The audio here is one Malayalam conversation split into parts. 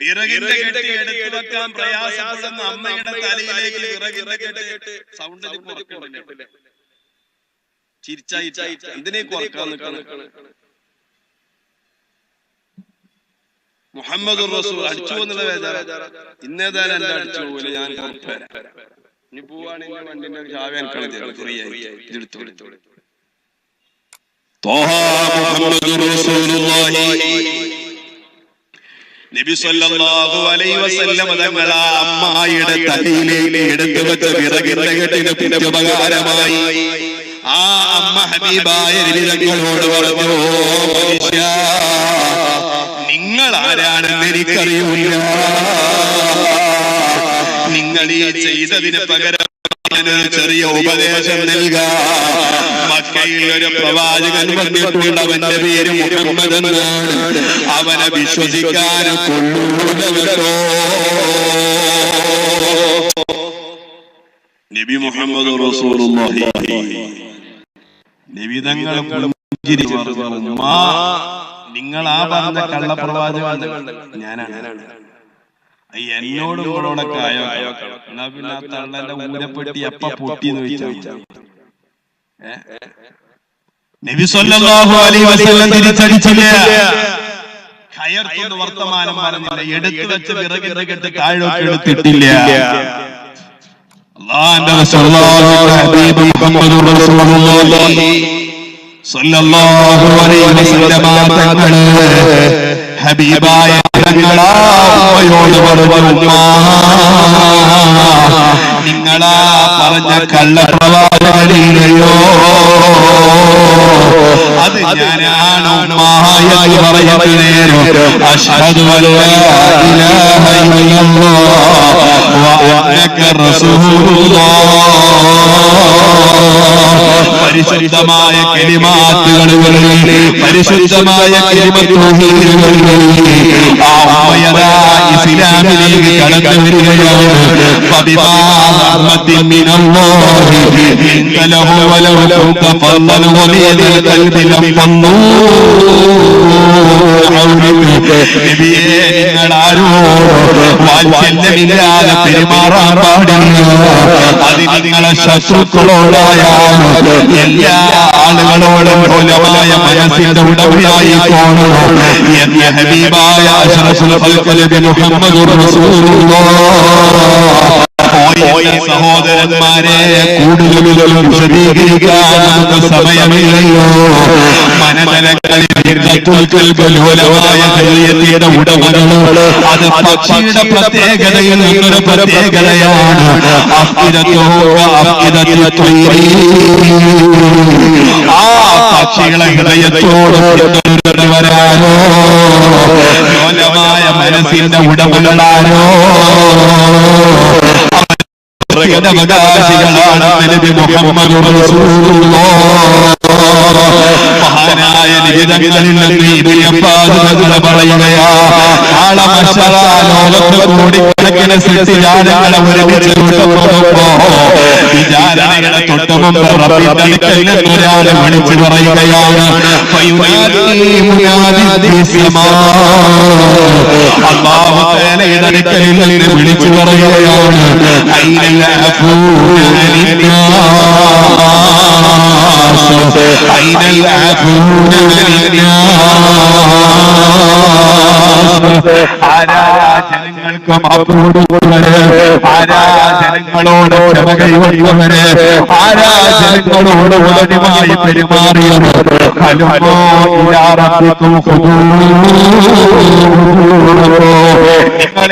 വിറകിന്റെ കെട്ടി എടുത്തു വെക്കാൻ പ്രയാസപ്പെടുന്ന അമ്മയുടെ തലയിലേക്ക് വിറകിന്റെ കെട്ട് സൗണ്ടിൽ കുറക്കുന്നുണ്ട്. ചിരിച്ചായി എന്തിനെ കുറക്കാൻ നിൽക്കണം? മുഹമ്മദ് റസൂൽ അടിച്ചു എന്നുള്ള ബേജാറ. ഇന്നേതായാലും എന്റെ അടിച്ചു പോലെ ഞാൻ പുറത്തുവരാം. ഇനി പോവാണെങ്കിൽ വണ്ടിന്റെ ചാവി എനിക്കാണ് ഫ്രീ ആയി എടുത്തു. നബി സല്ലല്ലാഹു അലൈഹി വസല്ലം തങ്ങൾ അമ്മായിയുടെ തലയിലേക്ക് എടുത്തു വെച്ച വിറകിന്റെ കെട്ടിന് ഉപകാരമായി ആ അമ്മ ഹബീബായ നബിതങ്ങളോട് പറഞ്ഞു, മനുഷ്യ, നിങ്ങൾ ആരാണെന്ന് എനിക്കറിയില്ല. നിങ്ങൾ ഈ ചെയ്തതിന് പകരം ഞാനൊരു ചെറിയ ഉപദേശം നൽകാം. മക്കയിൽ ഒരു പ്രവാചകൻ വന്നിട്ടുണ്ട്, അവന്റെ പേര് മുഹമ്മദ് എന്നാണ്. അവനെ വിശ്വസിക്കാൻ കൊള്ളൂലോ. നബി മുഹമ്മദ് റസൂലുള്ളാഹി നബിതങ്ങൾ പുഞ്ചിരിച്ചു, നിങ്ങൾ ആ പറഞ്ഞ കള്ളപ്രവാചകൻ ഞാനാണ്. എന്നോട് ഇവളോടൊക്കെ ആയോ? എന്നാ പിന്നെ ആ തള്ളന്റെ ഊരപ്പെട്ടി എപ്പ പൊട്ടിന്ന് ചോദിച്ചാൽ നബി സല്ലല്ലാഹു അലൈഹി വസല്ലം തിരിച്ചടിച്ചില്ല. ഖയർത്തുന്ന വർത്തമാനം പറഞ്ഞില്ല. എടുത്തു വെച്ച വിറകിന്റെ കെട്ട് താഴോട്ട് എടുത്തിട്ടില്ല. അല്ലാഹുവിന്റെ ഹബീബ് മുഹമ്മദ് റസൂലുള്ളാഹി സല്ലല്ലാഹു അലൈഹി വസല്ലം തങ്ങൾ ഹബീബായ തങ്ങളോട് പറഞ്ഞു, നിങ്ങളാ പറഞ്ഞ കള്ളപ്രവാചകനെയോ അത് ഞാനാണ് ഉമ്മായി പറയുന്നത്. അശ്ഹദു അല്ലാ ഇലാഹ ഇല്ലല്ലാഹ് വ അന്നക റസൂലുള്ളാഹ്. പരിശുദ്ധമായ കലിമാത്തുകളിൽ പരിശുദ്ധമായ ആ ഉമ്മയതാ ഇസ്ലാമിലേക്ക് കടന്നു വരികയാണ്. ഫബിമാ റഹ്മത്തിൻ മിനല്ലാഹി ലിൻത ലഹു വലൗ കുൻത ഫളൻ വബിയദിൽ ഖൽബി ലം തന്നു. നബിയേ, നിങ്ങൾ ആരോട് വാത്സല്യമില്ലാതെ പെരുമാറാൻ പാടില്ല. അത് നിങ്ങളെ ശത്രുക്കളോടായാണ് എല്ലാ ആളുകളോടും മൂലമായ മനസ്സിന്റെ ഉടമയായിക്കോണം എന്ന് ഹബീബായ അഷ്റഫുൽ ഖൽഖ് നബി മുഹമ്മദ് റസൂലുള്ളാഹ്. സഹോദരന്മാരെ, കൂടുതലും വിശദീകരിക്കാൻ നമുക്ക് സമയമില്ലല്ലോ. മനതലങ്ങളിൽ ഉടമകള് അത് പക്ഷിയുടെ പ്രത്യേകതയിൽ നിന്നൊരു പ്രത്യേകതയാണ്. ആ പക്ഷികളെ ഹൃദയത്തോട് വരാനോ ലോലമായ മനസ്സിന്റെ ഉടമകളാണോ അവകാശികളാണ് നബി മുഹമ്മദ് റസൂലുള്ളാഹ്. മഹാനായ നിബിതങ്ങളിൽ നിന്ന് ഇതിനെ പറയുകയാ. നാളെ മഹ്ശറ ലോകത്ത് കോടിക്കണക്കിന് സൃഷ്ടിജാലങ്ങളെ ഒരുമിച്ച് വിചാരണകളെ തൊട്ടുമുമ്പ് റബ്ബിന്റെ അടുക്കൽ നിന്നൊരാൾ വിളിച്ചു പറയുകയാണ്, അല്ലാഹു തആലയുടെ അടുക്കൽ നിന്ന് വിളിച്ചു പറയുകയാണ്, ജനങ്ങൾക്കും ജനങ്ങളോട് ക്ഷമ കൈവന്നവര്, ജനങ്ങളോട് ഉടനെയായി പെരുമാറിയവർ,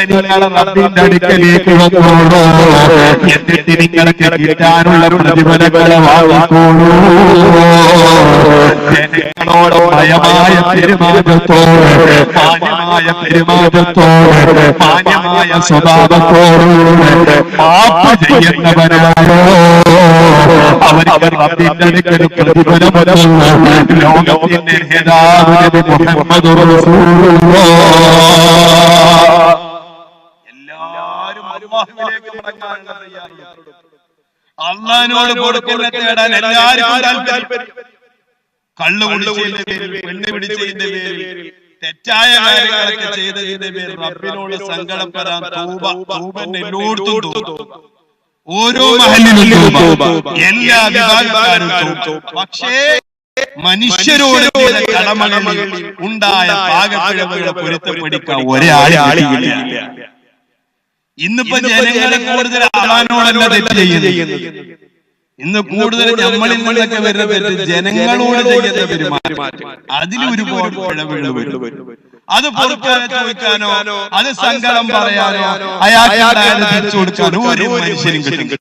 നിങ്ങളെ റബ്ബിന്റെ അടുക്കലേക്ക് വന്നോളൂ. എന്നിട്ട് നിങ്ങൾക്ക് കിട്ടാനുള്ള പ്രതിഫലങ്ങളെ വാങ്ങിക്കോളൂ. ജനങ്ങളോട് ഭയമായ പെരുമാറ്റത്തോട്, മാന്യമായ പെരുമാറ്റത്തോട്, മാന്യമായ സ്വഭാവത്തോട് മാപ്പ് ചെയ്യുന്നവരാണോ അവർക്ക് റബ്ബിന്റെ അടുക്കൽ പ്രതിഫലമെന്ന് ലോകത്തിന്റെ നേതാവ് നബി മുഹമ്മദ് റസൂലുള്ളാഹ്. എല്ലാവരും അല്ലാഹുവിലേക്ക് മടങ്ങാനുള്ള തയ്യാറെടുപ്പ്. അല്ലാഹുവിനോട് കൊടുക്കുന്ന തേടാൻ എല്ലാവർക്കും താല്പര്യം. കള്ളു കുടിച്ചതിന്റെ പേരിൽ, പെണ്ണ് പിടിച്ചതിന്റെ പേരിൽ, തെറ്റായ കാര്യങ്ങളൊക്കെ ചെയ്തതിന്റെ പേരിൽ റബ്ബിനോട് സങ്കടം വരാൻ തൗബന്റെ എല്ലായിടത്തും തൗബ, ഓരോ മഹല്ലിലും തൗബ, എല്ലാ വിഭാഗക്കാരും തൗബ. പക്ഷേ മനുഷ്യരോട് ചെയ്ത കടമകളിൽ ഉണ്ടായ പാകപ്പിഴവുകളെ പൊരുത്തപ്പെടിക്കാൻ ഒരാളില്ല. ഇന്നിപ്പോ ജനങ്ങളെ കൂടുതൽ അള്ളാഹിനോടല്ല തെറ്റ് ചെയ്യുന്നത്. ഇന്ന് കൂടുതൽ നമ്മളിൽ നിന്നൊക്കെ വരുന്ന തെറ്റ് ജനങ്ങളോട് ചെയ്യുന്ന പെരുമാറ്റം, അതിലൊരുപാട് പിഴവുകൾ വരും. അത് പൊറുക്കാനോ ചോദിക്കാനോ അത് സങ്കടം പറയാനോ അയാൾക്ക് തിരിച്ചു കൊടുക്കാനോ ഒരു മനുഷ്യനും കിട്ടും.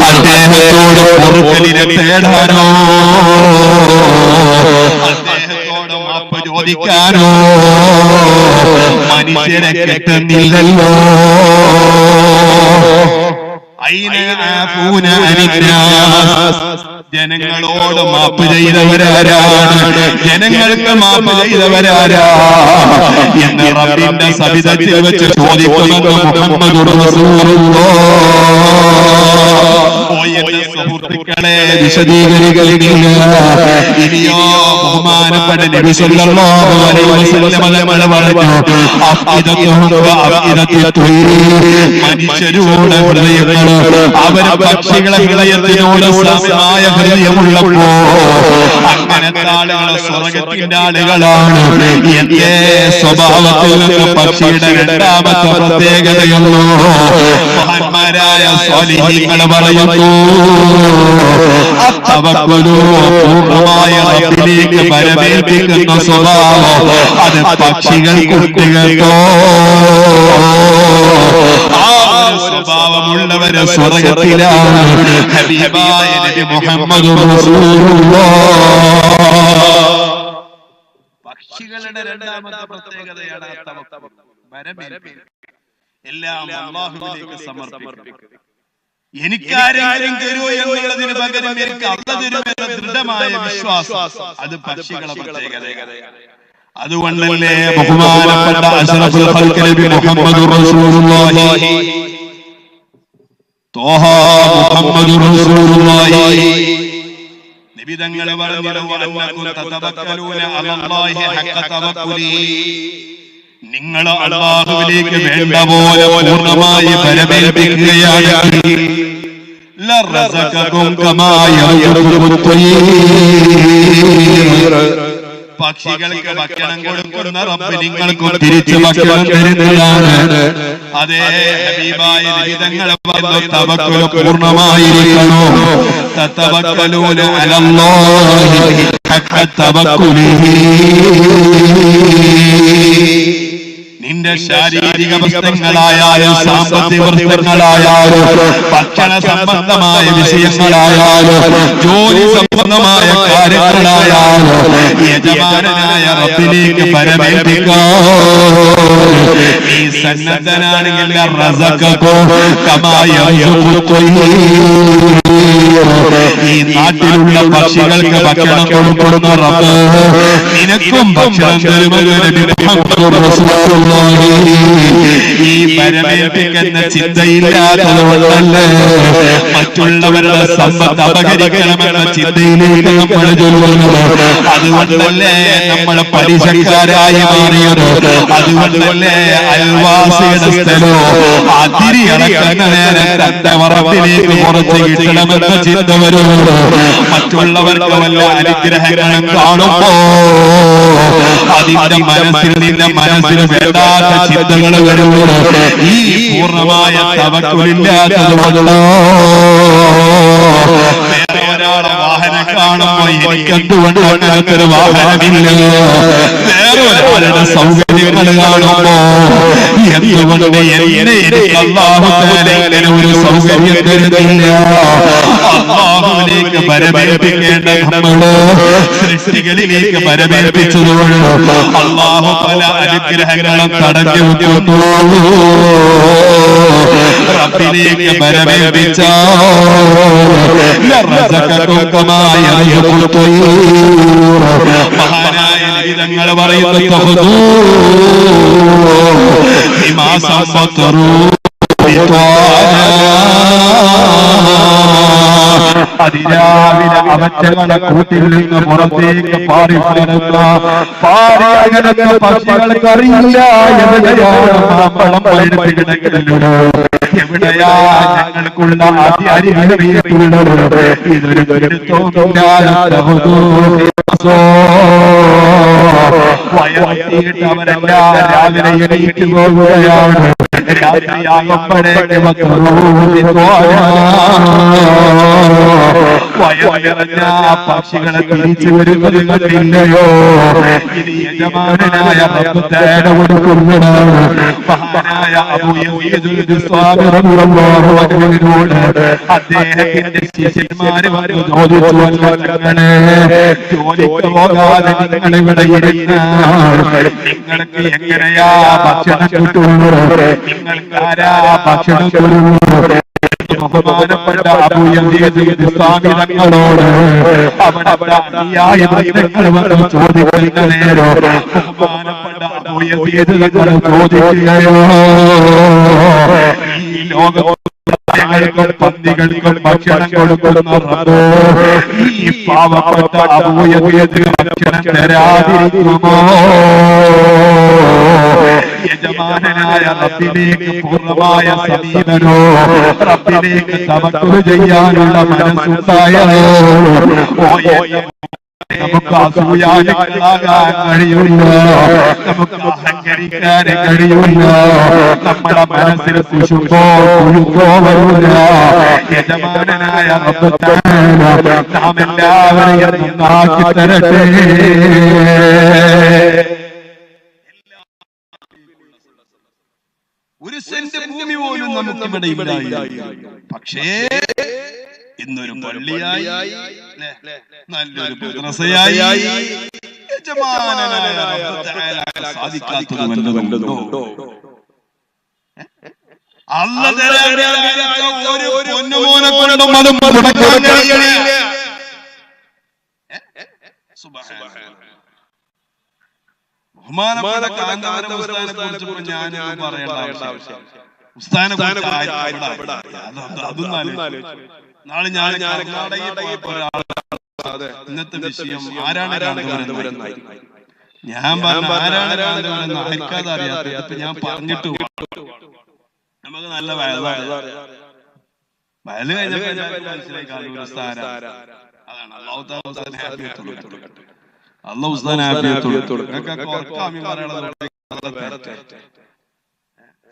അദ്ദേഹത്തോട് പൊറുക്കലിനെ തേടാനോ അദ്ദേഹത്തോട് മാപ്പ് ചോദിക്കാനോ മനുഷ്യരെ കിട്ടുന്നില്ലല്ലോ. ജനങ്ങളോട് മാപ്പ് ചെയ്തവരാരാണ്, ജനങ്ങൾക്ക് മാപ്പ് ചെയ്തവരാരാ എന്ന് റബ്ബിന്റെ സവിധത്തിൽ വെച്ച് ചോദിക്കുന്നത് മുഹമ്മദുർ റസൂലുള്ളാഹ്. സുഹൃത്തുക്കളെ, വിശദീകരിക്കുന്നില്ല. ഇനിയോ ബഹുമാനപ്പെട്ട നബി സല്ലല്ലാഹു അലൈഹി വസല്ലം പറഞ്ഞു, മനുഷ്യരോട് ഹൃദയങ്ങൾ അവർ പക്ഷികളെ ഹൃദയത്തിനോട് സമമായ ഹൃദയമുള്ളപ്പോ അങ്ങനത്തെ ആളുകൾ സ്വർഗത്തിന്റെ ആളുകളാണ്. എന്റെ സ്വഭാവത്തിൽ നിന്ന് പക്ഷിയുടെ രണ്ടാമത്തെ പ്രത്യേകതയുള്ളൂ. മഹാന്മാരായ സ്വാലിഹീങ്ങൾ പറയുന്നു, പൂർണ്ണമായ റബ്ബിലേക്ക് പരമേൽപ്പിക്കുന്ന സ്വഭാവം അത് പക്ഷികൾക്കുണ്ട് കേട്ടോ. സ്വഭാവമുള്ളവരെ സ്വർഗ്ഗത്തിലാണ്. ഹബീബായ നബി മുഹമ്മദ് റസൂലുള്ളാഹ്. പക്ഷികളുടെ രണ്ടാമത്തെ പ്രത്യേകതയാണ് എല്ലാം അല്ലാഹുവിലേക്ക് സമർപ്പിക്കുക. എനിക്കാരെങ്കിലും തരൂ എന്നുള്ളതിന് പകരം എനിക്ക് അല്ലാഹു തരുമെന്ന ദൃഢമായ വിശ്വാസം, അത് പക്ഷികളെ പ്രത്യേകതയാണ്. അതുകൊണ്ടല്ലേ ബഹുമാനപ്പെട്ട അഷ്റഫുൽ ഖൽഖ് നബി മുഹമ്മദുർ റസൂലുള്ളാഹി ത്വാഹ മുഹമ്മദുർ റസൂലുള്ളാഹി നബി തങ്ങൾ പറഞ്ഞു, അന്നകും തതവക്കലൂന അലല്ലാഹി ഹഖ തവക്കുലി, നിങ്ങൾ അല്ലാഹുവിലേക്ക് വേണ്ട പോലെ പൂർണ്ണമായി പരമേൽപ്പിക്കുകയാണെങ്കിൽ ലറസകകും കമാ യർസുഖു ത്വയ്യിർ, പക്ഷികൾക്ക് ഭക്ഷണം കൊടുക്കുന്ന റബ്ബ് നിങ്ങൾക്കും തിരിച്ച് ഭക്ഷണം തരുന്നതാണ്. അതേ ഹബീബായ നബി തങ്ങൾ പറഞ്ഞു, തവക്കുൽ പൂർണ്ണമായിരിക്കണോ. തതവക്കലൂന അലല്ലാഹി ഹഖ തവക്കുലിഹി, നിന്റെ ശാരീരിക വസ്തുക്കളായാലും സാമ്പത്തിക വസ്തുക്കളായാലും ഭക്ഷണ സംബന്ധമായ വിഷയങ്ങളായാലും ജോലി സംബന്ധമായ കാര്യങ്ങളായാലും യജമാനായ റബ്ബിലേക്ക് പരമേൽപ്പിക്കാൻ നീ സന്നദ്ധനാണെങ്കിൽ ഈ നാട്ടിലുള്ള പക്ഷികൾക്ക് ഭക്ഷണം കൊടുക്കുന്ന റബ്ബ് നിനക്കും ഭക്ഷണം തരുമെന്ന് നബി മുഹമ്മദ് റസൂലുള്ളാഹി. ഈ പരമേൽപ്പിക്കുന്ന ചിന്തയില്ലാത്തതുകൊണ്ടല്ലേ മറ്റുള്ളവരുടെ സമ്പത്ത് അപഹരിക്കണമെന്ന ചിന്തയിലേക്ക് നമ്മൾ ചൊല്ലുന്നത്. അതുകൊണ്ടല്ലേ നമ്മൾ പലിശക്കാരായി മാറിയത്. അതുകൊണ്ടല്ലേ അയൽവാസിയുടെ സ്ഥലോ അതിരി അടക്കുന്ന നേരം തന്റെ വറപ്പിലേക്ക് കുറച്ച് കിട്ടണമെന്ന ചിന്ത വരുന്നത്. മറ്റുള്ളവർക്ക് വല്ല അനുഗ്രഹങ്ങളും കാണുമ്പോ അതിന്റെ മനസ്സിൽ നിന്റെ മനസ്സിന് വേണ്ടാത്ത ചിന്തകൾ വരുന്നത് ഈ പൂർണ്ണമായ തവക്കുലില്ലാത്തതുകൊണ്ടോ. വേറെ ഒരാളെ വാഹനം കാണുമ്പോ എനിക്കെന്തുകൊണ്ട് അങ്ങനത്തൊരു വാഹനമില്ല, വേറെ ഒരാളുടെ സൗകര്യങ്ങൾ കാണുമ്പോ എന്തുകൊണ്ട് എനിക്ക് അല്ലാഹു തആല ഇങ്ങനെ ഒരു സൗകര്യം തരുന്നില്ല. അല്ലാഹുവിലേക്ക് പരമേൽപ്പിക്കേണ്ട നമ്മള് സൃഷ്ടികളിലേക്ക് പരമേൽപ്പിച്ചതുകൊണ്ട് അല്ലാഹു പല അനുഗ്രഹങ്ങളും തടഞ്ഞു വെക്കുന്നു. റബ്ബിലേക്ക് പരമേൽപ്പിച്ചാൽ മഹാനായ നബി തങ്ങൾ പറയുന്നു, അതിരാവിലെ അവറ്റകളെ കൂട്ടിൽ നിന്ന് പുറത്തേക്ക് പാറി അങ്ങനത്തെ പക്ഷികൾക്ക് അറിയില്ല എവിടെയാണ് മാമ്പഴം പഴുത്ത് കിടക്കുന്നത്, എവിടെയാ ഞങ്ങൾക്കുള്ള അതിഅരികിലുള്ളത്. ഇതൊരു വയറെത്തിയിട്ട് അവരെല്ലാം രാവിലെ എണീറ്റ് പോവുകയാണ്. രാത്രിയാകുമ്പോഴേക്ക് വയറിറഞ്ഞ പക്ഷികളെ തിരിച്ചു വരുന്നത് കണ്ടില്ലയോ? ഇത് യജമാനായ റബ്ബ് തആല കൊടുക്കുന്നതാണ്. മഹാനായ അബൂ യസീദുൽ ബിസ്വാമി റളിയല്ലാഹു അൻഹുവിനോട് അദ്ദേഹത്തിന്റെ ശിഷ്യന്മാര് വന്നു ചോദിച്ചു, തങ്ങളെ ജോലിക്ക് പോകാതെ നിങ്ങൾ ഇവിടെ ഇരുന്നാൽ നിങ്ങൾക്ക് എങ്ങനെയാ ഭക്ഷണം കിട്ടുന്നത്? നിങ്ങൾക്ക് ആരാ ഭക്ഷണം തരുന്നത്? ബഹുമാനപ്പെട്ട അബൂ യസീദ് ബിസ്വാമി തങ്ങളോട് അവിടെ അനുയായികൾ വന്ന് ചോദിക്കുന്ന നേരം ബഹുമാനപ്പെട്ട അബൂ യസീദ് തങ്ങൾ ചോദിക്കുകയോ, ഈ ലോകത്ത് പന്നികൾക്കും ഭക്ഷണം കൊടുക്കുന്ന റബ്ബ് ഈ പാവപ്പെട്ട അബൂ യസീദ് ഭക്ഷണം തരാതിരിക്കുമോ? യജമാനായ റബ്ബിലേക്ക് പൂർണ്ണമായ സമീപനോ, റബ്ബിലേക്ക് തവക്കുൽ ചെയ്യാനുള്ള മനസ്സുണ്ടായോ? നമുക്ക് അസൂയാലുകളാകാൻ കഴിയില്ല, നമുക്ക് അഹങ്കരിക്കാൻ കഴിയില്ല, നമ്മുടെ മനസ്സിൽ കുശുമ്പോ കുഴുക്കോ വരില്ല. യജമാനായ റബ്ബ് തആല നാം എല്ലാവരെയും നന്നാക്കി തരട്ടെ. ഒരു സെന്റ് ഭൂമി പോലും നമുക്കിവിടെ ഇല്ലായിരുന്നു. പക്ഷേ ഇന്നൊരു പള്ളിയായി, നല്ലൊരു മദ്രസയായി, യജമാനനായ റബ്ബ് തആല സാധിക്കാത്തത് വല്ലതുണ്ടോ? അല്ലാഹു ഒരു പൊന്നുമോനെ കൊണ്ടും അതും മുടക്കാൻ കഴിയില്ല. സുബ്ഹാനല്ലാഹ്. ബഹുമാനപ്പെട്ട കാന്തപുരം ഉസ്താദിനെ കുറിച്ച് ഞാൻ പറയേണ്ട ആവശ്യം, ഉസ്താദിനെ കുറിച്ച് നാളെ ഞാൻ കർണാടകയിൽ പോയപ്പോൾ ഇന്നത്തെ വിഷയം ആരാണ് കാന്തപുരം, ഞാൻ പറഞ്ഞു ആരാണ് കാന്തപുരം ആർക്കാതെ അറിയാത്ത. ഇപ്പൊ ഞാൻ പറഞ്ഞിട്ട് നമുക്ക് നല്ല വയല് കഴിഞ്ഞപ്പോ മനസ്സിലായി കാന്തപുരം ഉസ്താദ് അതാണ്. അല്ലാഹു തആല ഉസ്താദിനെ ഹാപ്പിയായിട്ടുള്ളൂ. അല്ലാഹു ഉസ്താദിനെ ഹാപ്പിയായിട്ടുള്ളൂ.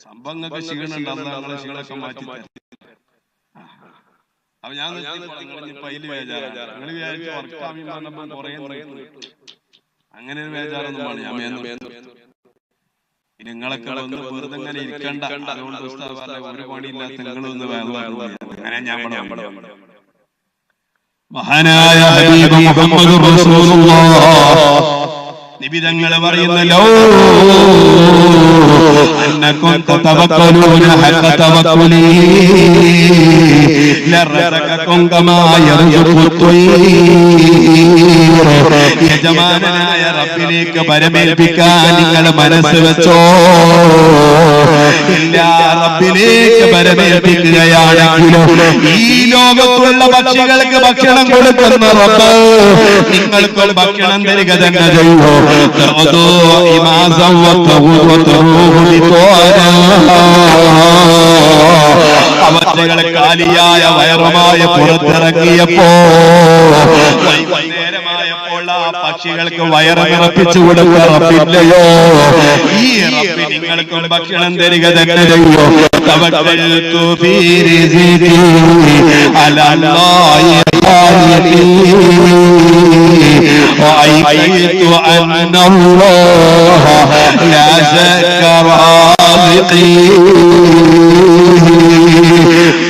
സംഭവങ്ങൾക്ക് ക്ഷീണുണ്ട്, അല്ലാഹ് ക്ഷീണമൊക്കെ മാറ്റി തരും. അപ്പൊ ഞാൻ പൈല് വേജാറാണ്. നിങ്ങൾ വിചാരിച്ചു വർക്കാമി പറഞ്ഞപ്പോ കുറേ അങ്ങനെ ഒരു വേജാറൊന്നും ആണ്. ഞാൻ നിങ്ങളൊക്കെ ഒന്ന് വെറുതെ ഇങ്ങനെ ഇരിക്കണ്ട, അതുകൊണ്ട് ഉസ്താദ് പറഞ്ഞ ഒരു പണിയില്ലാത്ത നിങ്ങളൊന്ന് അങ്ങനെ ഞാൻ മഹാനായ ഹബീബ് മുഹമ്മദ് റസൂലുള്ളാഹ് നിബിതങ്ങൾ പറയുന്നല്ലോ, അന്നകും തതവക്കലൂന ഹഖ തവക്കുലി ലറസകകും കമാ യർസുഖു ത്വയ്ർ. യജമാനനായ റബ്ബിലേക്ക് പരമേൽപ്പിക്കാൻ നിങ്ങൾ മനസ്സ് വെച്ചോ. എല്ലാ റബ്ബിലേക്ക് പരമേൽപ്പിക്കുകയാണെങ്കിലും ഈ ലോകത്തുള്ള പക്ഷികൾക്ക് ഭക്ഷണം കൊടുക്കുന്ന റബ്ബ് നിങ്ങൾക്കും ഭക്ഷണം തരിക തന്നെ ചെയ്യോ. അവറ്റകളെ കാലിയായ വയറുമായ പുറത്തിറങ്ങിയപ്പോ വൈകുന്നേരമായപ്പോൾ ആ പക്ഷികൾക്ക് വയറ് നിറപ്പിച്ചു കൊടുക്കുക റബ്ബില്ലയോ? ഈ റബ്ബ് നിങ്ങൾക്കും ഭക്ഷണം തരിക തന്നെ ചെയ്യോ. തവക്കൽതു ഫീ റിസ്ഖി അലല്ലാഹി ഖാലിഖി വഅയ്തു അന്നല്ലാഹ ലാ ശക്ക റാസിഖി.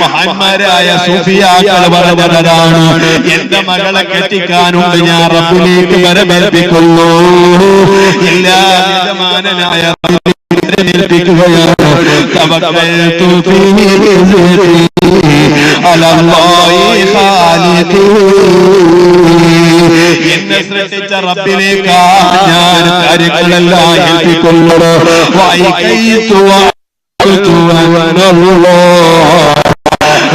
മഹാന്മാരായ സൂഫിയാക്കൾ പറഞ്ഞതാണ്, എന്റെ മകളെ കെട്ടിക്കാനുണ്ട്, ഞാൻ റബ്ബിലേക്ക് പരമേൽപ്പിക്കുന്നു. എല്ലാ യജമാനനായ ഏൽപ്പിക്കുകയാണ്. തവക്കൽതു ഫീ റിസ്ഖി അലല്ലാഹി ഖാലിഖി. എന്നെ സൃഷ്ടിച്ച റബ്ബിലേക്ക് ഞാൻ കാര്യങ്ങളെല്ലാം ഏൽപ്പിക്കുന്നത്. വഅയ്തു അന്നല്ലാഹ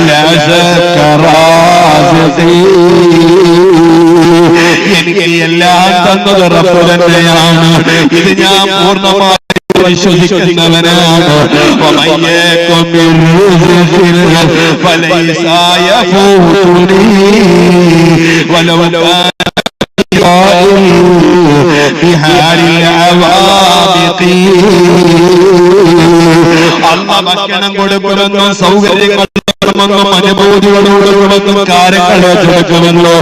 ലാ ശക്ക റാസിഖി. തന്നത് റബ്ബ് തന്നെയാണ്. ഇത് ഞാൻ പൂർണ്ണമായി വിശ്വസിക്കുന്നവനാണ്. അല്ലാഹ് ഭക്ഷണം കൊടുക്കുമെന്നും സൗകര്യങ്ങൾ അനുഭൂതികളോടുകൂടെന്നും കാര്യങ്ങളെ കൊടുക്കുമല്ലോ.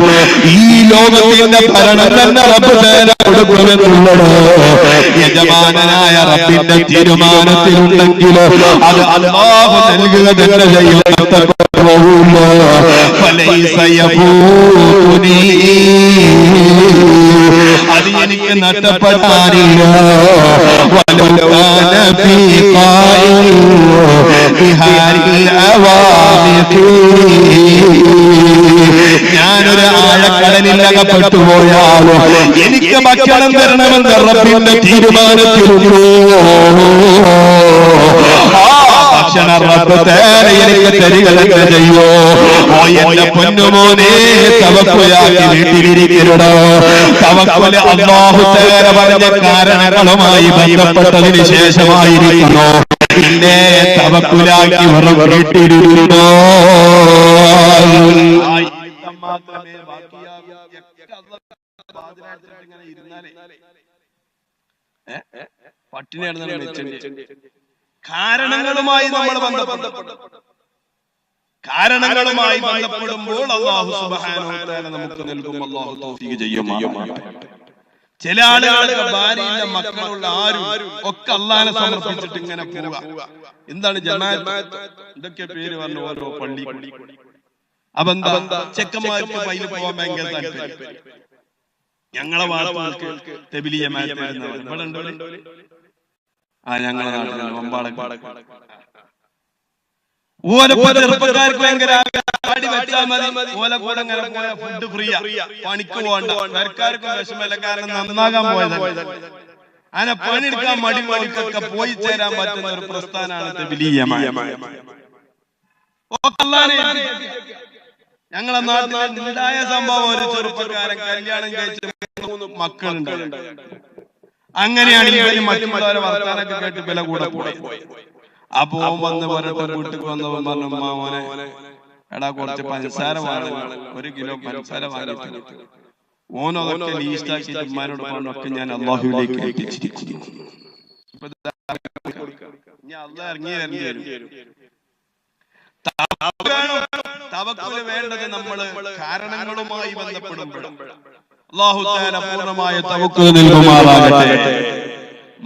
ഈ ലോകത്തിന്റെ ഭരണം തന്നെ റബ്ബ് കൊടുക്കുമെന്നുള്ളത് യജമാനായ റബ്ബിന്റെ തീരുമാനത്തിലുണ്ടെങ്കിൽ അത് അല്ലാഹു നൽകുക തന്നെ ചെയ്യും. അത് എനിക്ക് നഷ്ടപ്പെടാനില്ല. ഞാനൊരു ആഴക്കടലിൽ അകപ്പെട്ടു പോയാലോ എനിക്ക് ഭക്ഷണം തരണമെന്ന് റബ്ബിന്റെ തീരുമാനത്തിലുണ്ടോ? ഭക്ഷണം റബ്ബ് തേരെ എനിക്ക് തരിക തന്നെ ചെയ്യോ? ഓ എന്റെ പൊന്നുമോനെ, തവക്കുലാക്കി വീട്ടിലിരിക്കരുത്. തവക്കുല് അല്ലാഹു തആല പറഞ്ഞ കാരണങ്ങളുമായി ബന്ധപ്പെട്ടതിന് ശേഷമായിരിക്കുന്നു. പിന്നെ തവക്കുലാക്കി വെറും വീട്ടിലിരുന്നോ? കാരണങ്ങളുമായി നമ്മൾ കാരണങ്ങളുമായി ബന്ധപ്പെടുമ്പോൾ അല്ലാഹു സുബ്ഹാനഹു വ തആല നമുക്ക് നൽകും. അല്ലാഹു തൗഫീഖ് ചെയ്യും. ചില ആളുകൾക്ക് ഭാര്യയില്ല, മക്കളുള്ള ആരും ഒക്കെ അല്ലാഹനെ സമർപ്പിച്ചിട്ട് ഇങ്ങനെ പോവുക. എന്താണ് ജമാഅത്ത്, ഇതൊക്കെ പേര് പറഞ്ഞു ഓരോ പള്ളി. അപ്പൊ എന്താ ചെക്കന്മാർക്ക് പയ്യിൽ പോവാൻ ഭയങ്കര താല്പര്യം. ഞങ്ങളെ വാർത്തകൾക്ക് തെബിലി ജമാഅത്ത് ഇവിടെ ഉണ്ടോ? ഞങ്ങളെ നാട്ടിൽ വമ്പാടൊക്കെ ചെറുപ്പക്കാർക്ക് ഭയങ്കര ഫുഡ് ഫ്രീയാ, പണിക്ക് പോകണ്ട, സർക്കാർക്കും വിഷമല്ല. കാരണം നന്നാകാൻ പോയത് അങ്ങനെ പണിയെടുക്കാൻ മടിക്കൊക്കെ പോയി ചേരാൻ പറ്റുന്ന ഒരു പ്രസ്ഥാനമാണ് ഞങ്ങളെ നാട്ടിൽ ഉണ്ടായ സംഭവം. ഒരു ചെറുപ്പക്കാരൻ കല്യാണം കഴിച്ച് 3 മക്കളുണ്ട്. അങ്ങനെയാണ് മറ്റുള്ളവരെ വർത്താനൊക്കെ കേട്ട് വില കൂടെ പോയി. അപ്പോ വന്ന് ഒരട്ട വീട്ടിൽ വന്നവൻ പറഞ്ഞു, മോനെ എടാ കുറച്ച് പഞ്ചസാര വാങ്ങണം, 1 കിലോ പഞ്ചസാര വാങ്ങിയിട്ട് ഓനൊക്കെ ലീസ്റ്റാക്കിയിട്ട് ഉമ്മാനോട് പറഞ്ഞൊക്കെ ഞാൻ അല്ലാഹുവിലേക്ക് എത്തിച്ചിരിക്കുന്നു. അല്ലാഹ് ഇറങ്ങി തവക്കുൽ വേണ്ടത് നമ്മൾ കാരണങ്ങളുമായി ബന്ധപ്പെടുമ്പോഴും അല്ലാഹു തആല പൂർണ്ണമായ തവക്കുൽ നൽകുമാറാകട്ടെ.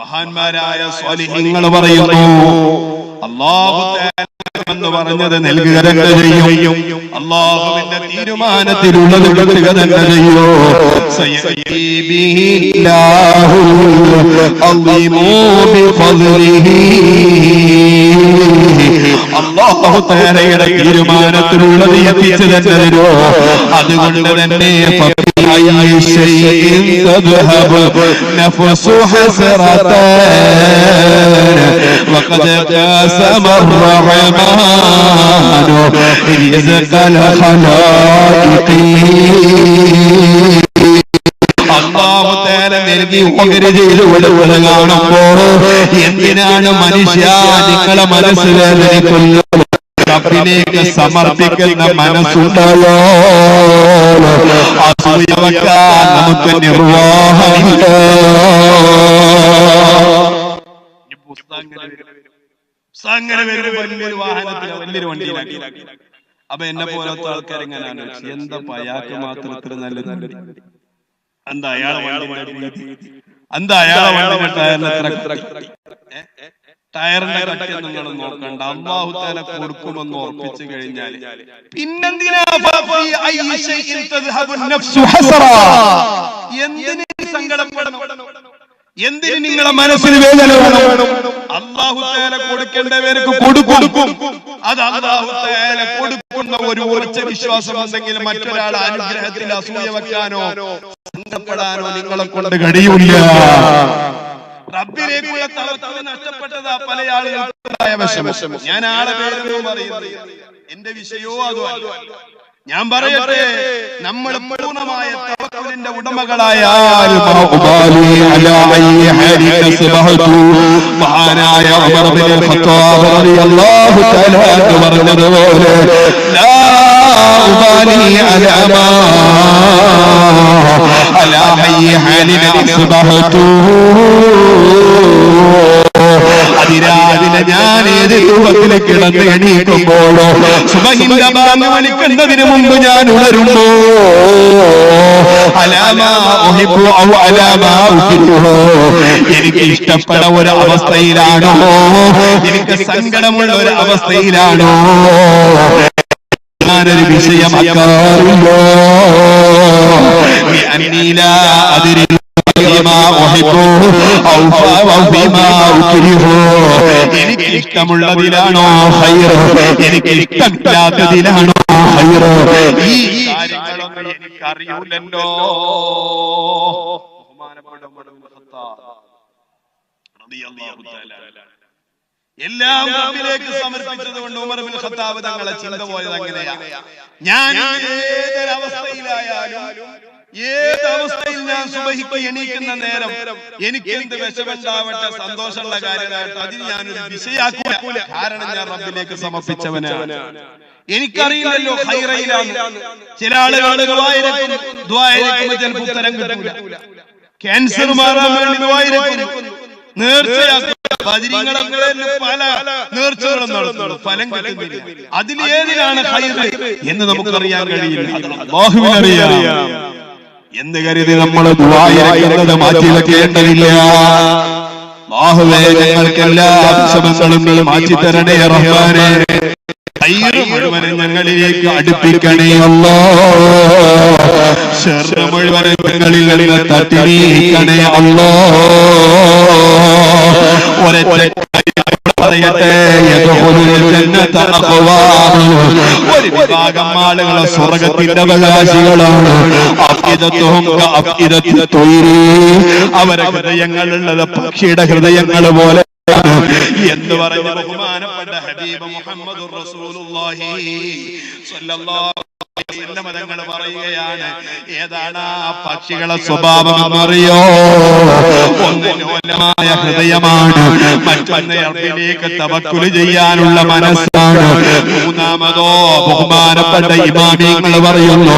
മഹാന്മാരായ സ്വാലിഹീങ്ങൾ പറയുന്നു, അല്ലാഹു തആല എന്ന് പറഞ്ഞത് നൽകുക തന്നെ ചെയ്യും. അല്ലാഹുവിന്റെ തീരുമാനത്തിലുള്ളത് കൊടുക്കുക തന്നെ ചെയ്യോ. അല്ലാഹു തആലയുടെ തീരുമാനത്തിലുള്ളത് എത്തിച്ചു തന്നെ തരുമോ? അതുകൊണ്ട് തന്നെ وقد قاسم الرحمن رزق الخلائق. അല്ലാഹു തആല നൽകി ഉപകാരം ചെയ്തു കൊടുക്കുന്നത് കാണുമ്പോ എന്തിനാണ് മനുഷ്യ നിങ്ങളെ മനസ്സ് വേദനിക്കുന്നത്? റബ്ബിലേക്ക് സമർപ്പിക്കുന്ന മനസ്സുണ്ടല്ലോ, അസൂയ വെക്കാൻ നമുക്ക് നിർവാഹമില്ല. അങ്ങനെ വലിയൊരു വാഹനത്തിൽ വലിയൊരു വണ്ടിയിലാക്കി. അപ്പൊ എന്നെ പോലത്തെ ആൾക്കാർ എങ്ങനെയാണ്, എന്താ അയാൾക്ക് മാത്രം ഇത്ര നല്ലത്? എന്താ അയാളെ ടയറിന്റെ കട്ടി നിങ്ങൾ നോക്കണ്ട, അല്ലാഹു തആല കൊടുക്കുമെന്ന് ഉറപ്പിച്ചു കഴിഞ്ഞാൽ പിന്നെന്തിനാ എന്തിന് സങ്കടപ്പെടണം? എന്തിന് നിങ്ങളെ മനസ്സിന് വേദന വേണം? അല്ലാഹു തആല കൊടുക്കേണ്ടവർക്ക് കൊടുക്കും. അത് അല്ലാഹു തആല കൊടുക്കുന്ന ഒരു ഉറച്ച വിശ്വാസം ഉണ്ടെങ്കിൽ മറ്റൊരാളെ അനുഗ്രഹത്തിൽ അസൂയ വെക്കാനോ സങ്കടപ്പെടാനോ നിങ്ങളെ കൊണ്ട് കഴിയില്ല. റബ്ബിലേക്കുള്ള തവക്കുൽ നഷ്ടപ്പെട്ടതാ പല ആളുകൾക്കുണ്ടായ വിഷമം. ഞാൻ ആളെ പേരൊന്നും പറയുന്നില്ല, എന്റെ വിഷയമോ അതോ അല്ല. ഞാൻ പറയട്ടെ, നമ്മൾ പൂർണ്ണമായ തവക്കുലിന്റെ ഉടമകളായാൽ മഹാനായ ഉമർ ഇബ്നുൽ ഖത്താബ് റളിയല്ലാഹു തആല പറഞ്ഞതുപോലെ ലാ ഉബാലി അലാ ഹയ്യി ഹാലിന അസ്ബഹതു. അതിരാവിലെ ഞാൻ ഏത് രൂപത്തിൽ കിടന്ന് എണീക്കുമ്പോഴോ സുബഹിന്റെ ബാങ്ക് വിളിക്കുന്നതിന് മുമ്പ് ഞാൻ ഉണരുമ്പോ അലാമാ ഉഹിബ്ബു ഔ അലാമാ ഉക്രിഹു, എനിക്ക് ഇഷ്ടപ്പെട്ട ഒരു അവസ്ഥയിലാണോ, എനിക്ക് സങ്കടമുള്ള ഒരു അവസ്ഥയിലാണോ ഞാനൊരു വിഷയമാക്കാറില്ലോ. എനിക്ക് ഇഷ്ടമുള്ളതിലാണോ ഹൈർ, എനിക്ക് ഇഷ്ടമില്ലാത്തതിലാണോ ഹൈർ, ഈ കാര്യങ്ങളൊന്നും എനിക്കറിയൂലല്ലോ. എല്ലാം റബ്ബിലേക്ക് സമർപ്പിച്ചത് കൊണ്ട് ഉമർ ഇബ്നുൽ ഖത്താബ് തങ്ങളെ ചിന്ത പോയത് അങ്ങനെയാണ്. ഞാൻ ഏതൊരവസ്ഥയിലായാലും, ഏതവസ്ഥയിൽ ഞാൻ സുബഹിക്ക് എണീക്കുന്ന നേരം എനിക്ക് എന്ത് വിഷമുണ്ടാവട്ടെ, സന്തോഷമുള്ള കാര്യമായിട്ട് അതിന് ഞാനൊരു വിഷയാക്കൂല. കാരണം ഞാൻ റബ്ബിലേക്ക് സമർപ്പിച്ചവനാണ്. എനിക്കറിയില്ലല്ലോ ഹൈറയിലാണ്. ചില ആളുകൾ ദ്വായരക്കുമ്പോൾ ചിലപ്പോൾ ഉത്തരം കിട്ടൂല. ക്യാൻസർ മാറാൻ വേണ്ടി ദ്വായരക്കുന്നു, നേർച്ചയാക്കും. പല നേർച്ചകളും നടത്തുന്നു, ഫലം കിട്ടുന്നില്ല. അതിലേതിലാണ് ഹൈർ എന്ന് നമുക്കറിയാൻ കഴിയില്ല, അല്ലാഹുവിനറിയാം. എന്ന് കരുതി നമ്മൾ ദുആയിരക്കുന്നത് മാറ്റി വെക്കേണ്ടതില്ല. അല്ലാഹുവേ, ഞങ്ങൾക്ക് എല്ലാ വിഷമങ്ങളും നീ മാറ്റി തരണേ റഹ്മാനേ. ഹൈർ മുഴുവനും ഞങ്ങളിലേക്ക് അടുപ്പിക്കണേ അല്ലാഹ്. ശർറ മുഴുവനും ഞങ്ങളിൽ നിന്ന് തട്ടി നീക്കണേ അല്ലാഹ്. ഒരൊറ്റ പറയട്ടെ, ഒരു വിഭാഗം ആളുകളെ സ്വർഗത്തിന്റെ അവകാശികളാണ്. അവരെ ഹൃദയങ്ങളുള്ളത് പക്ഷിയുടെ ഹൃദയങ്ങൾ പോലെ എന്ന് പറഞ്ഞ ബഹുമാനപ്പെട്ട ഹബീബ് മുഹമ്മദുർ റസൂലുള്ളാഹി സ്വല്ലല്ലാഹു അലൈഹി വസല്ലം തങ്ങൾ പറയുകയാണ്. ഏതാണ് ആ പക്ഷികളെ സ്വഭാവം എന്നറിയോ? ഒന്ന് ലോലമായ ഹൃദയമാണ്, മറ്റൊന്ന് റബ്ബിലേക്ക് തവക്കുൽ ചെയ്യാനുള്ള മനസ്സാണ്, മൂന്നാമതോ ബഹുമാനപ്പെട്ട ഇമാമിങ്ങൾ പറയുന്നു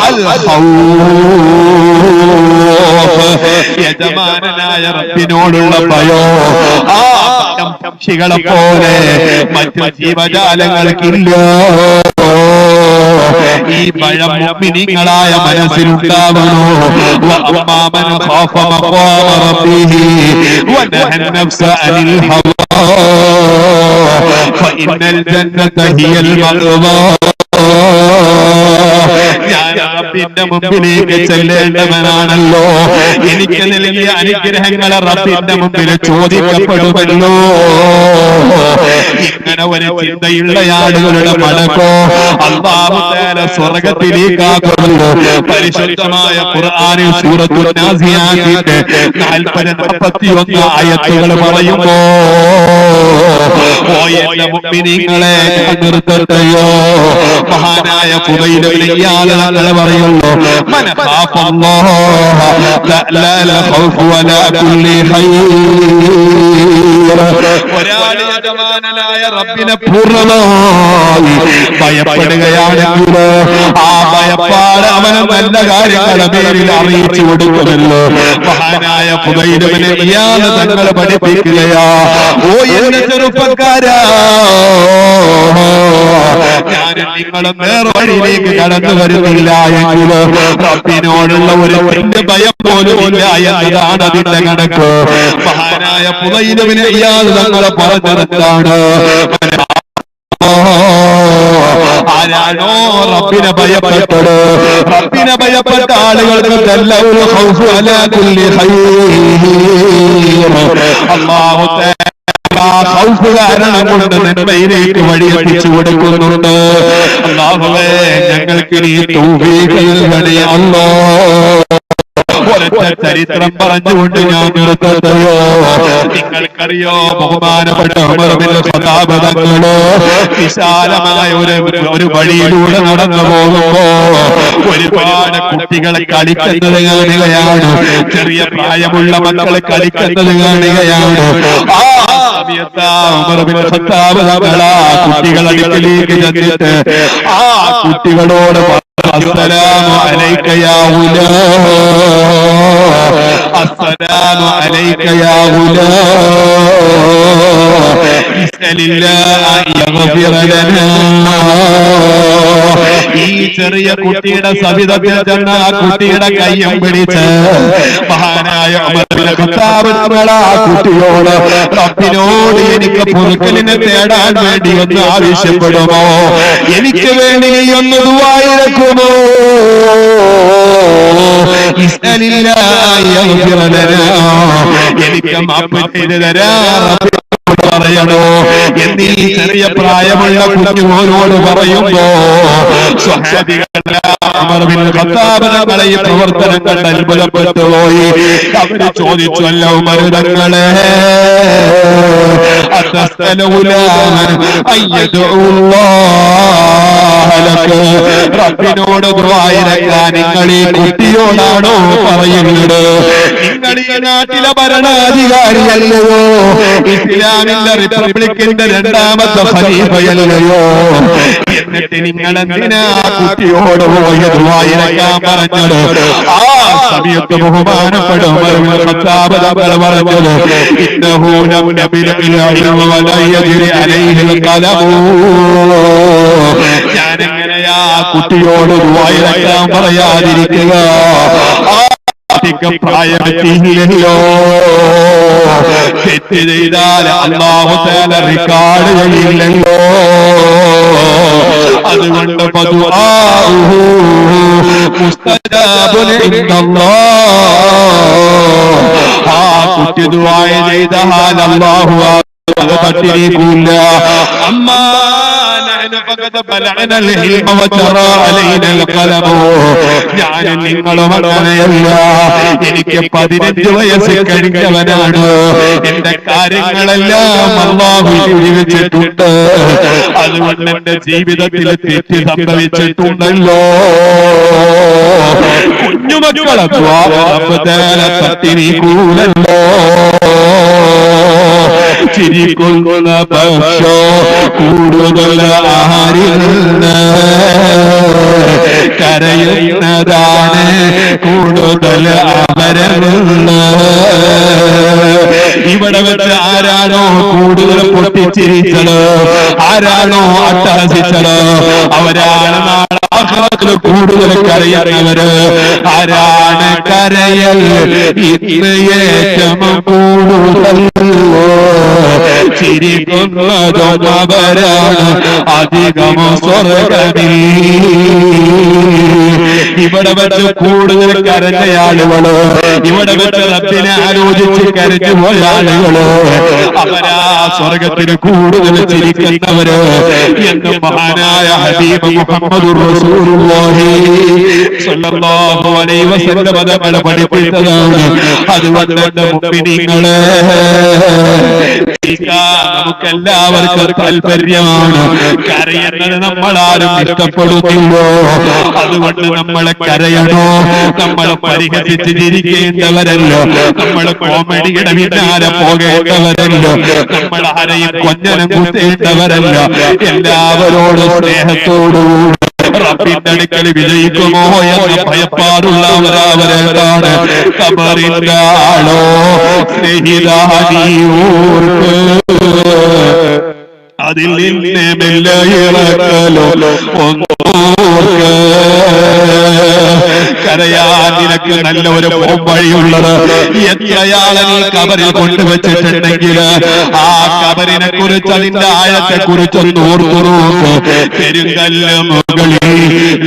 അൽ ഖൗഫ്, യജമാനനായ റബ്ബിനോടുള്ള ഭയോ. ആ പക്ഷികളെ പോലെ മറ്റു ജീവജാലങ്ങൾക്കില്ല. ഈ ഭയം മുഅ്മിനീങ്ങളായ മനസ്സിലുണ്ടാവണോ? വഅമ്മാമൻ ഖാഫ മഖാമ റബ്ബിഹി വനഹന നഫ്സ അനിൽ ഹവാ ഫഇന്നൽ ജന്നത ഹിയൽ മഅ്വാ. ഞാൻ റബ്ബിന്റെ മുമ്പിലേക്ക് ചെല്ലേണ്ടവനാണല്ലോ. എനിക്ക് നൽകിയ അനുഗ്രഹങ്ങളെ റബ്ബിന്റെ മുമ്പിൽ ചോദിക്കപ്പെടുമല്ലോ. ഇങ്ങനെ ഒരു ചിന്തയുള്ള ആളുകളുടെ മടക്കോ അല്ലാഹു തആല സ്വർഗ്ഗത്തിലേക്കാക്കുമല്ലോ. പരിശുദ്ധമായ ഖുർആനിൽ സൂറത്തുൽ നാസിയാത്തിന്റെ 40-41 ആയത്തുകൾ പറയുമ്പോ ഓ എന്റെ മുഅ്മിനീങ്ങളെ നിർത്തട്ടെയോ. മഹാനായ ഖുബൈൽ ഇബ്നു ഇയാദ് തങ്ങൾ പറയുന്നു മൻ ഖാഫല്ലാഹ ലാ ഖൗഫ് വലാ കുല്ലി ഖൈർ. ഒരാൾ യജമാനനായ റബ്ബിനെ പൂർണ്ണമായി ഭയപ്പെടുകയാണെങ്കിൽ ആ ഭയപ്പാട് അവന് നല്ല കാര്യങ്ങളുടെ പേരിൽ അറിയിച്ചു കൊടുക്കുമല്ലോ. മഹാനായ ഖുബൈൽ ഇബ്നു ഇയാദ് തങ്ങൾ പഠിപ്പിക്കുകയാ, ഓ എന്റെ ചെറുപ്പക്കാരാ, ഞാൻ നിങ്ങളും നേർവഴിയിലേക്ക് കടന്നു വരുന്നില്ല എങ്കിൽ റബ്ബിനോടുള്ള ഒരു ഭയം പോലും ഇല്ല എന്നതാണ് അതിന്റെ കണക്ക്. മഹാനായ ഖുബൈൽ ഇബ്നു ഇയാദ് തങ്ങൾ പറഞ്ഞെടുത്താണ്, ആരാണോ റബ്ബിനെ ഭയപ്പെട്ടത്, റബ്ബിനെ ഭയപ്പെട്ട ആളുകൾക്ക് തല്ലൗൽ ഖൗഫു അലാ കുല്ലി ഖൈർ. അല്ലാഹു ഖൗഫ് കാരണം കൊണ്ട് നന്മയിലേക്ക് വഴിയെത്തിച്ചു കൊടുക്കുന്നുണ്ട്. അല്ലാഹുവേ, ഞങ്ങൾക്ക് നീ തൗഫീഖ് നൽകണേ അല്ലാഹ്. ഒരൊറ്റ ചരിത്രം പറഞ്ഞുകൊണ്ട് ഞാൻ നിർത്തയോ. നിങ്ങൾക്കറിയോ ബഹുമാനപ്പെട്ട ഉമർ ബിൻ ഖത്താബ് തങ്ങള് വിശാലമായ ഒരു വഴിയിലൂടെ നടന്നു പോകുമ്പോ ഒരുപാട് കുട്ടികളെ കളിക്കുന്നത് കാണുകയാണ്. ചെറിയ പ്രായമുള്ള മക്കളെ കളിക്കുന്നത് കാണുകയാണ്. ആ സമയത്ത് ഉമർ ബിൻ ഖത്താബ് തങ്ങള് കുട്ടികളുടെ അടുക്കലേക്ക് ചെന്നിട്ട് ആ കുട്ടികളോട് അസ്സലാമു അലൈക യാ ഗുലാം, അസ്സലാമു അലൈക യാ ഗുലാം, ഇസ്അലില്ലാഹ യഗ്ഫിറ ലനാ. ഈ ചെറിയ കുട്ടിയുടെ സവിധത്തിൽ ചെന്ന ആ കുട്ടിയുടെ കയ്യം പിടിച്ച് മഹാനായ ഉമർ ബിൻ ഖത്താബ് തങ്ങൾ ആ കുട്ടിയോട് റബ്ബിനോട് എനിക്ക് പൊറുക്കലിനെ തേടാൻ വേണ്ടി ഒന്ന് ആവശ്യപ്പെടുമോ, എനിക്ക് വേണ്ടി ഒന്ന് ദുആ ഇറക്കുമോ, എനിക്ക് മാപ്പ് ചെയ്ത് തരാം പറയണോ എന്നീ ചെറിയ പ്രായമുള്ള കുഞ്ഞുമോനോട് പറയുമ്പോ സ്വഹാബികളെ ഈ പ്രവർത്തനം കണ്ട് അത്ഭുതപ്പെട്ടു പോയി. അവര് ചോദിച്ചല്ലോ ഉമർ തങ്ങളെ, റബ്ബിനോട് ദുആ ഇറക്കാൻ നിങ്ങൾ ഈ കുട്ടിയോടാണോ പറയുന്നത്? നിങ്ങൾ ഈ നാട്ടിലെ ഭരണാധികാരിയല്ലയോ, ഇസ്ലാമിന്റെ റിപ്പബ്ലിക്കിന്റെ രണ്ടാമത്തെ ഖലീഫയല്ലയോ, എന്നിട്ട് നിങ്ങൾ എന്തിനാ കുട്ടിയോട് പോയി ദുആ ഇറക്കാൻ പറഞ്ഞത്? ആ സമയത്ത് ബഹുമാനപ്പെടും ഖത്താബ് തങ്ങൾ പറഞ്ഞത്, ഇന്നഹു ലം നബിൽ ഇൽമ വലാ യജ്രി അലൈഹിൽ ഖലമു. ഞാൻ എങ്ങനെയാ കുട്ടിയോട് ദുആ ഇറക്കാൻ പറയാതിരിക്കുക? പ്രായമെത്തിയില്ലല്ലോ, തെറ്റ് ചെയ്താൽ അല്ലാഹു തആല റിക്കാർഡ് ചെയ്യില്ലല്ലോ. അതുകൊണ്ട് ഫദുആഉഹു മുസ്തജാബുൻ ഇൻദല്ലാഹ്. ആ കുട്ടി ദുആ ചെയ്താൽ അല്ലാഹു അത് തട്ടിരിക്കില്ല. അമ്മാ ഞാൻ നിങ്ങളും അങ്ങനെയല്ല. എനിക്ക് 15 വയസ്സ് കഴിഞ്ഞവനാണ്. എന്റെ കാര്യങ്ങളെല്ലാം അല്ലാഹു ജീവിച്ചിട്ടുണ്ട്. അതുകൊണ്ട് എന്റെ ജീവിതത്തിൽ തെറ്റ് സംഭവിച്ചിട്ടുണ്ടല്ലോ. കുഞ്ഞുമക്കളെ തട്ടിരിക്കൂലല്ലോ. ചിരിക്കുന്ന പക്ഷോ കൂടുതൽ ആരിന്ന് കരയുന്നതാണ് കൂടുതൽ അവരന്ന്. ഇവിടെ വെച്ച് ആരാണോ കൂടുതൽ പൊട്ടിച്ചിരിച്ചത്, ആരാണോ അട്ടഹസിച്ചത്, അവരാണ് നാളെ ആഖിറത്തിൽ കൂടുതൽ കരയുന്നവര്. ആരാണ് കരയൽ ഇന്ന് ഏറ്റവും കൂടുതൽ ചിരിക്കുന്നതും അവരാണ് അധികം സ്വർഗത്തിൽ. ഇവിടെ വെച്ച് കൂടുതൽ കരഞ്ഞ ആളുകള്, ഇവിടെ വെച്ച് റബ്ബിനെ ആലോചിച്ച് കരഞ്ഞു പോയ ആളുകള്, അവരാ സ്വർഗത്തിന് കൂടുതൽ ചിരിക്കുന്നവര് എന്ന് മഹാനായ ഹബീബ് മുഹമ്മദുർ റസൂലുള്ളാഹി സ്വല്ലല്ലാഹു അലൈഹി വസല്ലം തങ്ങളെ പഠിപ്പിച്ചതാണ്. അതുകൊണ്ട് മുഅ്മിനീങ്ങളെ, നമുക്കെല്ലാവർക്കും താല്പര്യമാണ്. കരയുന്നത് നമ്മളാരും ഇഷ്ടപ്പെടുന്നില്ലോ. അതുകൊണ്ട് നമ്മളെ കരയണോ, നമ്മളെ പരിഹസിച്ച് ചിരിക്കേണ്ടവരല്ലോ, നമ്മള് കോമഡിയുടെ പിന്നാലെ പോകേണ്ടവരല്ലോ, നമ്മൾ ആരെയും കൊഞ്ഞനം കുത്തേണ്ടവരല്ല. എല്ലാവരോടും സ്നേഹത്തോടുകൂടി റബ്ബിന്റെ അടുക്കൽ വിജയിക്കുമോ എന്ന ഭയപ്പാടുള്ളവരവരാണ്. ഖബറിന്റെ ആളോ സ്നേഹിതാനീയൂർക്ക് അതിൽ നിന്നെ മെല്ലെ ഇറക്കലോ ഒന്നോർക്ക്. കരയാൻ നിനക്ക് നല്ല ഒരു വഴിയുള്ളത്. എത്രയാളെ നീ കബറിൽ കൊണ്ടുവച്ചിട്ടുണ്ടെങ്കിൽ ആ കബറിനെ കുറിച്ച്, അതിന്റെ ആഴത്തെ കുറിച്ചൊന്ന് ഓർത്തുറൂക്ക്. പെരുങ്കല്ല് മുകളിൽ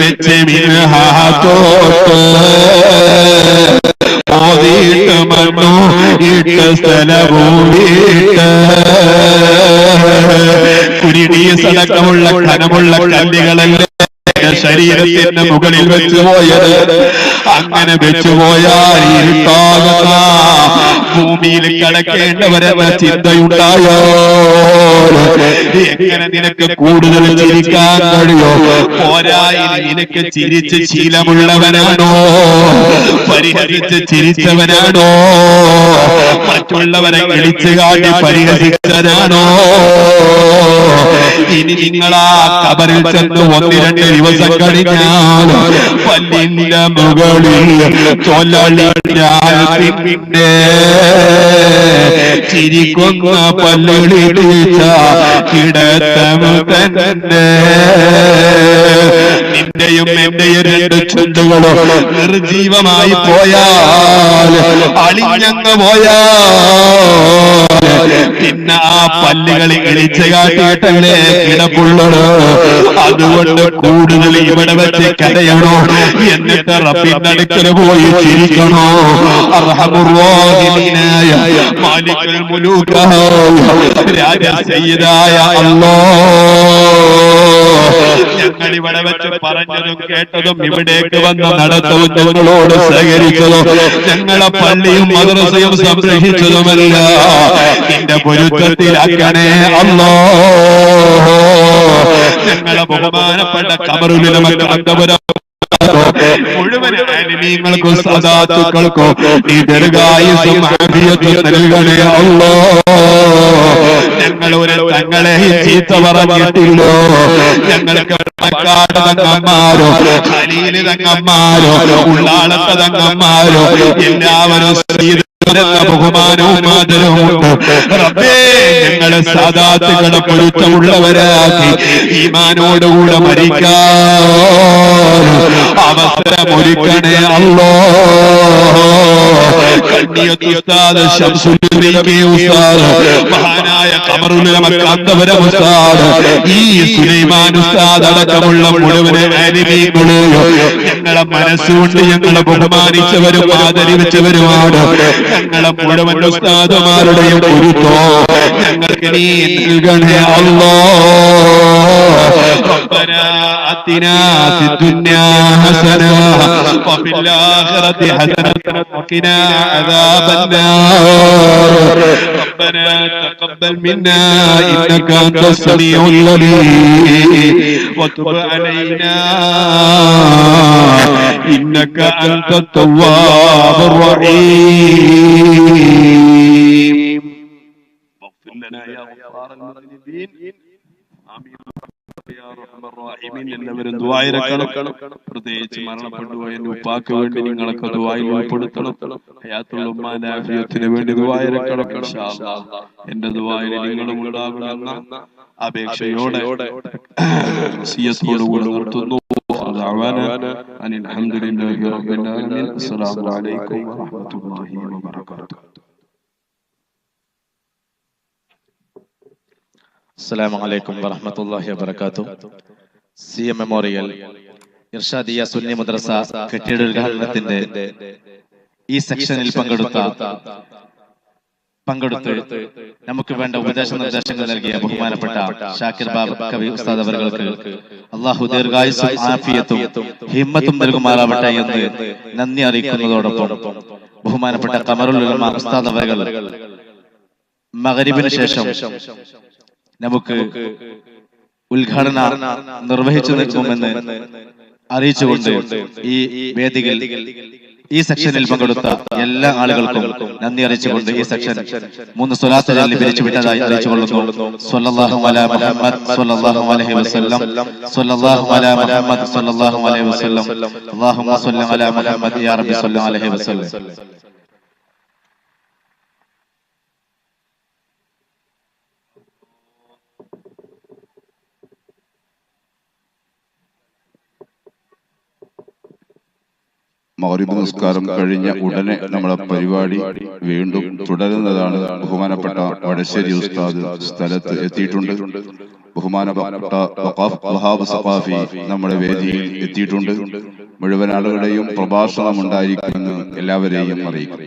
വെച്ച് മിൻഹാത്തോട്ട് ഓതിയിട്ട് മണ്ണു ഇട്ട് സ്ഥലവും വീട്ട് കുരുടിയ സടക്കമുള്ള ഖനമുള്ള കല്ലുകളല്ലേ ശരീരത്തിന്റെ മുകളിൽ വെച്ച് പോയത്. അങ്ങനെ വെച്ചുപോയാൽ ഇരുട്ടാകുന്ന ഭൂമിയിൽ കിടക്കേണ്ടവരെന്ന ചിന്തയുണ്ടായോ? എങ്ങനെ നിനക്ക് കൂടുതൽ ചിരിക്കാൻ കഴിയോ? പോരായി നിനക്ക് ചിരിച്ച് ശീലമുള്ളവനാണോ? പരിഹസിച്ച് ചിരിച്ചവനാണോ? മറ്റുള്ളവരെ വിളിച്ചു കാട്ടി പരിഹസിച്ചവനാണോ? ഇനി നിങ്ങളാ കബറിൽ ചെന്ന് 1-2 ദിവസം കഴിഞ്ഞാൽ പല്ലിന്റെ മുകളിൽ പിന്നെ ചിരിക്കുന്ന പല്ലുകളിച്ച കിടത്തമ തന്നെ. നിന്റെയും എന്റെയും 2 ചുണ്ടുകളോ നിർജീവമായി പോയാൽ, അളിഞ്ഞങ്ങ് പോയാൽ പിന്നെ ആ പല്ലുകളെ ഇളിച്ചു കാട്ടിയിട്ടല്ലേ കിടപ്പുള്ളത്. അതുകൊണ്ട് കൂടുതൽ ഇവിടെ വെച്ച് കരയണോ? എന്നിട്ട് റബ്ബിന്റെ അടുക്കൽ പോയി ചിരിക്കണോ? അർഹമുർറാഹിമീനായ മാലികുൽ മുലൂക്കായ രാജസയ്യിദായ അല്ലാഹ്, ഞങ്ങൾ ഇവിടെ വെച്ച് പറഞ്ഞതും കേട്ടതും ഇവിടേക്ക് വന്ന് നടത്തവും ഞങ്ങളോട് സഹകരിച്ചതും ഞങ്ങളെ പള്ളിയും മദ്രസയും സംരക്ഷിച്ചതുമല്ല നിന്റെ പൊരുത്തത്തിലാക്കണേ അല്ലാഹ്. ഞങ്ങളെ ബഹുമാനപ്പെട്ട ഖബറുൽ നമുക്ക് മുഴുവൻ ആലിമീങ്ങൾക്കും സദാത്തുക്കൾക്കും നീ ദീർഘായുസ്സും ആഫിയത്തും നൽകണേ അല്ലാഹ്. ഞങ്ങൾ ഒരു തങ്ങളെയും ചീത്ത പറഞ്ഞിട്ടില്ലോ. ഞങ്ങൾക്ക് മക്കാട് തങ്ങന്മാരോ ഖലീൽ തങ്ങന്മാരോ ഉള്ളാളത്തെ തങ്ങന്മാരോ എല്ലാവരും ബഹുമാനവും ആദരവുമുണ്ട്. റബ്ബേ, ഞങ്ങളെ സാദാത്തുകളെ പൊരുത്തമുള്ളവരാക്കി ഈമാനോടുകൂടെ മരിക്കാൻ അവസരമൊരുക്കണേ അല്ലാഹ്. കണ്ണിയത്ത് ഉസ്താദ് ശംസുൽ ഉസ്താദ്, മഹാനായ ഖമറുൽ മക്കാന്തവരെ ഉസ്താദ്, ഈ സുലൈമാൻ ഉസ്താദ് അടക്കമുള്ള മുഴുവൻ ആലിമീങ്ങളെയും ഞങ്ങളെ മനസ്സുകൊണ്ട് ഞങ്ങളെ ബഹുമാനിച്ചവരും ആദരിച്ചവരുമാണ്. ഞങ്ങളെ മുഴുവൻ ഉസ്താദുമാരുടെയും പൊരുത്തോ ഞങ്ങൾക്ക് നീ നൽകണേ അല്ലാഹ്. റബ്ബനാ ആതിനാ ഫിദ്ദുനിയാ ഹസന വഫിൽ ആഖിറതി ഹസനത വഖിനാ അദാബന്നാർ. റബ്ബനാ തഖബ്ബൽ മിന്നാ ഇന്നക അൻതസ് സമീഉൽ അലീം വതുബ് അലൈനാ ഇന്നക അൻതത് തവ്വാബുർ റഹീം. വഗ്ഫിർ ലനാ യാ ഗഫാറൽ മുദ്നിബീൻ. ആമീൻ യാ റഹ്മർ റഹീമീൻ. എല്ലാവരും ദുആയിരക്കണം. പ്രത്യേകിച്ച് മരണപ്പെട്ടുപോയ ഉപ്പാക്ക് വേണ്ടി നിങ്ങളൊക്കെ ദുആയിൽ ഉൾപ്പെടുത്തണം. ഹയാത്തുൽ ഉമ്മാന്റെ ആഫിയത്തിന് വേണ്ടി ദുആയിരക്കണം ഇൻഷാ അല്ലാഹ്. എന്റെ ദുആയിൽ നിങ്ങളും ഉണ്ടാകണമെന്ന അപേക്ഷയോടെ സിയത്തോടുകൂടി നിർത്തുന്നു. അൽഹംദുലില്ലാഹി റബ്ബിൽ ആലമീൻ. അസ്സലാമു അലൈക്കും വറഹ്മത്തുള്ളാഹി വബറകാതുഹു. അസ്സലാമു അലൈക്കും വറഹ്മത്തുള്ളാഹി വബറകാതുഹു. സിഎം മെമ്മോറിയൽ ഇർഷാദിയ സുന്നി മദ്രസ കെട്ടിട ഉദ്ഘാടനത്തിന്റെ ഈ സെക്ഷനിൽ പങ്കെടുത്ത് നമുക്ക് വേണ്ട ഉപദേശ നിർദ്ദേശങ്ങൾ നൽകിയ ബഹുമാനപ്പെട്ട ഷാക്കിർ ബാബ് കവി ഉസ്താദ് അവർക്ക് അല്ലാഹു ദീർഘായുസ്സും ആഫിയത്തും ഹിമ്മത്തും നൽകുമാറാവട്ടെ എന്ന് നന്ദി അറിയിക്കുന്നതോടൊപ്പം ബഹുമാനപ്പെട്ട ഖമറുൽ ഉലമ ഉസ്താദ് അവർ മഗ്രിബിന് ശേഷം നമുക്ക് ഉദ്ഘാടനം നിർവഹിച്ചു നൽകുമെന്ന് അറിയിച്ചുകൊണ്ട് ഈ വേദിയിൽ ഈ സെക്ഷനിൽ പങ്കെടുത്ത എല്ലാ ആളുകൾക്കും നന്ദി അറിയിച്ചുകൊണ്ട് ഈ സെക്ഷൻ 3 സ്വലാത്ത് ചൊല്ലി പിരിച്ചുവിട്ടതായി അറിയിച്ചുകൊള്ളുന്നു. സ്വല്ലല്ലാഹു അലാ മുഹമ്മദ് സ്വല്ലല്ലാഹു അലൈഹി വസല്ലം, സ്വല്ലല്ലാഹു അലാ മുഹമ്മദ് സ്വല്ലല്ലാഹു അലൈഹി വസല്ലം, അല്ലാഹുമ്മ സ്വല്ലി അലാ മുഹമ്മദ് യാ റബ്ബി സ്വല്ലല്ലാഹു അലൈഹി വസല്ലം. മഗ്രിബ് നിസ്കാരം കഴിഞ്ഞ ഉടനെ നമ്മുടെ പരിപാടി വീണ്ടും തുടരുന്നതാണ്. ബഹുമാനപ്പെട്ട വടശ്ശേരി ഉസ്താദ് സ്ഥലത്ത് എത്തിയിട്ടുണ്ട്. ബഹുമാനപ്പെട്ട വഹാബ് സഖാഫി നമ്മുടെ വേദിയിൽ എത്തിയിട്ടുണ്ട്. മുഴുവൻ ആളുകളുടെയും പ്രഭാഷണം ഉണ്ടായിരിക്കുമെന്ന് എല്ലാവരെയും അറിയിക്കും.